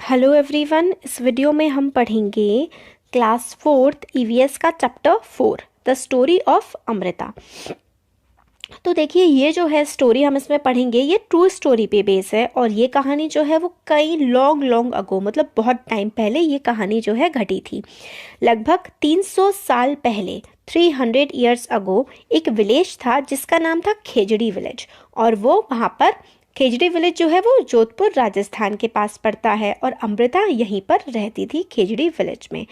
Hello everyone, इस video में हम पढ़ेंगे क्लास 4th ईवीएस का chapter 4 the story of Amrita. तो देखिए, ये जो है स्टोरी हम इसमें पढ़ेंगे, ये ट्रू स्टोरी पे बेस है और ये कहानी जो है वो कई लॉन्ग अगो, मतलब बहुत टाइम पहले ये कहानी जो है घटी थी। लगभग 300 साल पहले 300 ईयर्स अगो एक विलेज था जिसका नाम था खेजड़ी विलेज। और वो वहाँ पर खेजड़ी विलेज जो है वो जोधपुर राजस्थान के पास पड़ता है और अमृता यहीं पर रहती थी खेजड़ी विलेज में।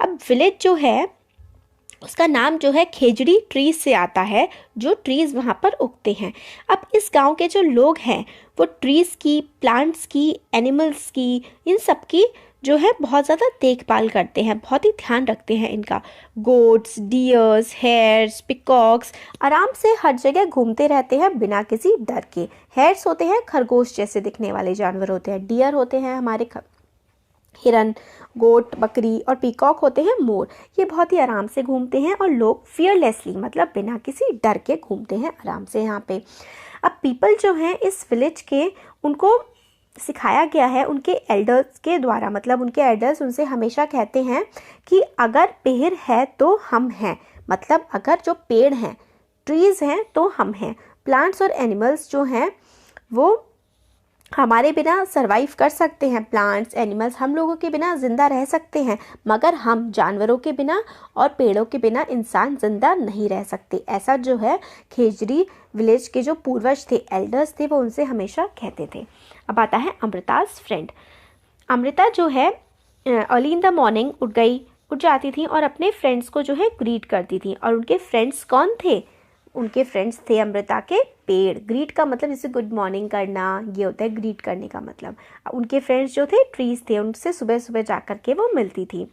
अब विलेज जो है उसका नाम जो है खेजड़ी ट्रीज से आता है, जो ट्रीज वहाँ पर उगते हैं। अब इस गांव के जो लोग हैं वो ट्रीज की, प्लांट्स की, एनिमल्स की, इन सब की जो है बहुत ज़्यादा देखभाल करते हैं, बहुत ही ध्यान रखते हैं इनका। गोट्स, डियर्स, हेयर्स, पिकॉक्स आराम से हर जगह घूमते रहते हैं बिना किसी डर के। हेयर्स होते हैं खरगोश जैसे दिखने वाले जानवर होते हैं, डियर होते हैं हमारे हिरन, गोट, बकरी, और पीकॉक होते हैं मोर। ये बहुत ही आराम से घूमते हैं और लोग फियरलेसली, मतलब बिना किसी डर के घूमते हैं आराम से यहाँ पे। अब पीपल जो हैं इस विलेज के, उनको सिखाया गया है उनके एल्डर्स के द्वारा, मतलब उनके एल्डर्स उनसे हमेशा कहते हैं कि अगर पेड़ है तो हम हैं, मतलब अगर जो पेड़ हैं, ट्रीज़ हैं तो हम हैं। प्लांट्स और एनिमल्स जो हैं वो हमारे बिना सरवाइव कर सकते हैं, प्लांट्स एनिमल्स हम लोगों के बिना ज़िंदा रह सकते हैं, मगर हम जानवरों के बिना और पेड़ों के बिना इंसान ज़िंदा नहीं रह सकते। ऐसा जो है खेजड़ी विलेज के जो पूर्वज थे, एल्डर्स थे, वो उनसे हमेशा कहते थे। अब आता है अमृता's फ्रेंड। अमृता जो है अर्ली इन द मॉर्निंग उठ जाती थी और अपने फ्रेंड्स को जो है ग्रीट करती थी। और उनके फ्रेंड्स कौन थे? उनके फ्रेंड्स थे अमृता के पेड़। ग्रीट का मतलब जैसे गुड मॉर्निंग करना, ये होता है ग्रीट करने का मतलब। उनके फ्रेंड्स जो थे ट्रीज थे, उनसे सुबह सुबह जा कर के वो मिलती थी।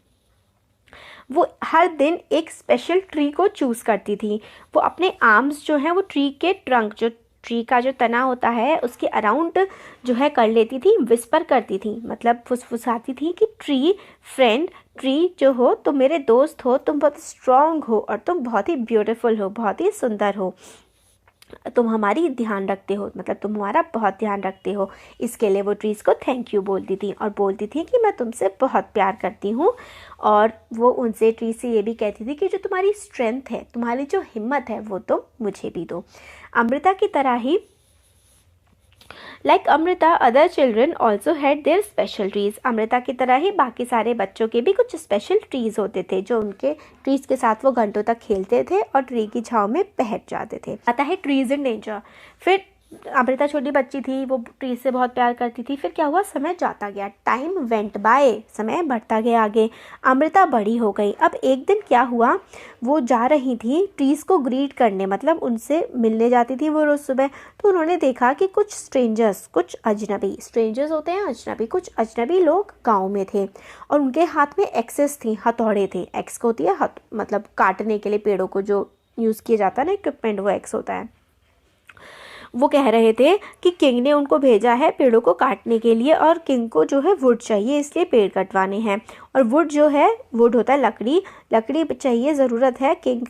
वो हर दिन एक स्पेशल ट्री को चूज़ करती थी। वो अपने आर्म्स जो हैं वो ट्री के ट्रंक, जो ट्री का जो तना होता है उसके अराउंड जो है कर लेती थी, विस्पर करती थी, मतलब फुसफुसाती थी कि ट्री फ्रेंड, ट्री जो हो तुम मेरे दोस्त हो, तुम बहुत स्ट्रांग हो और तुम बहुत ही ब्यूटीफुल हो, बहुत ही सुंदर हो, तुम हमारी ध्यान रखते हो, मतलब तुम हमारा बहुत ध्यान रखते हो। इसके लिए वो ट्रीज़ को थैंक यू बोलती थी और बोलती थी कि मैं तुमसे बहुत प्यार करती हूँ। और वो उनसे, ट्री से ये भी कहती थी कि जो तुम्हारी स्ट्रेंथ है, तुम्हारी जो हिम्मत है, वो तुम मुझे भी दो। अमृता की तरह ही, like Amrita, other children also had their special trees. Amrita की तरह ही बाकी सारे बच्चों के भी कुछ स्पेशल ट्रीज होते थे, जो उनके ट्रीज के साथ वो घंटों तक खेलते थे और ट्री की छांव में बैठ जाते थे। आता है ट्रीज इन नेचर। फिर अमृता छोटी बच्ची थी, वो ट्री से बहुत प्यार करती थी। फिर क्या हुआ, समय जाता गया, टाइम वेंट बाय, समय बढ़ता गया आगे। अमृता बड़ी हो गई। अब एक दिन क्या हुआ, वो जा रही थी ट्रीज़ को ग्रीट करने, मतलब उनसे मिलने जाती थी वो रोज़ सुबह। तो उन्होंने देखा कि कुछ स्ट्रेंजर्स, कुछ अजनबी, स्ट्रेंजर्स होते हैं अजनबी, कुछ अजनबी लोग गाँव में थे और उनके हाथ में एक्सेस थी, हथौड़े थे। एक्स को होती है मतलब काटने के लिए पेड़ों को जो यूज़ किया जाता है ना इक्विपमेंट, वो एक्स होता है। वो कह रहे थे कि किंग ने उनको भेजा है पेड़ों को काटने के लिए और किंग को जो है वुड चाहिए, इसलिए पेड़ कटवाने हैं। और वुड जो है, वुड होता है लकड़ी, लकड़ी चाहिए, ज़रूरत है किंग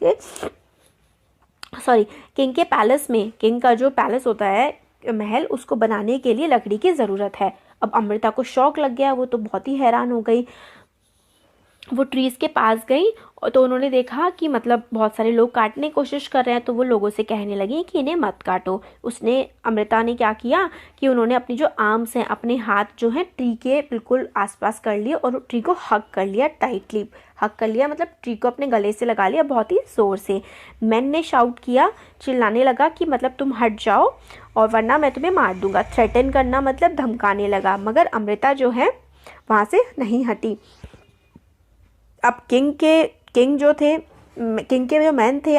के पैलेस में। किंग का जो पैलेस होता है, महल, उसको बनाने के लिए लकड़ी की ज़रूरत है। अब अमृता को शौक लग गया, वो तो बहुत ही हैरान हो गई। वो ट्रीज़ के पास गई तो उन्होंने देखा कि मतलब बहुत सारे लोग काटने की कोशिश कर रहे हैं, तो वो लोगों से कहने लगी कि इन्हें मत काटो। अमृता ने क्या किया कि उन्होंने अपनी जो आर्म्स हैं, अपने हाथ जो हैं ट्री के बिल्कुल आसपास कर लिए और ट्री को हग कर लिया, टाइटली हग कर लिया, मतलब ट्री को अपने गले से लगा लिया बहुत ही ज़ोर से। मैन ने शाउट किया, चिल्लाने लगा कि मतलब तुम हट जाओ और वरना मैं तुम्हें मार दूंगा। थ्रेटन करना मतलब धमकाने लगा, मगर अमृता जो है वहाँ से नहीं हटी। अब किंग के जो मैन थे,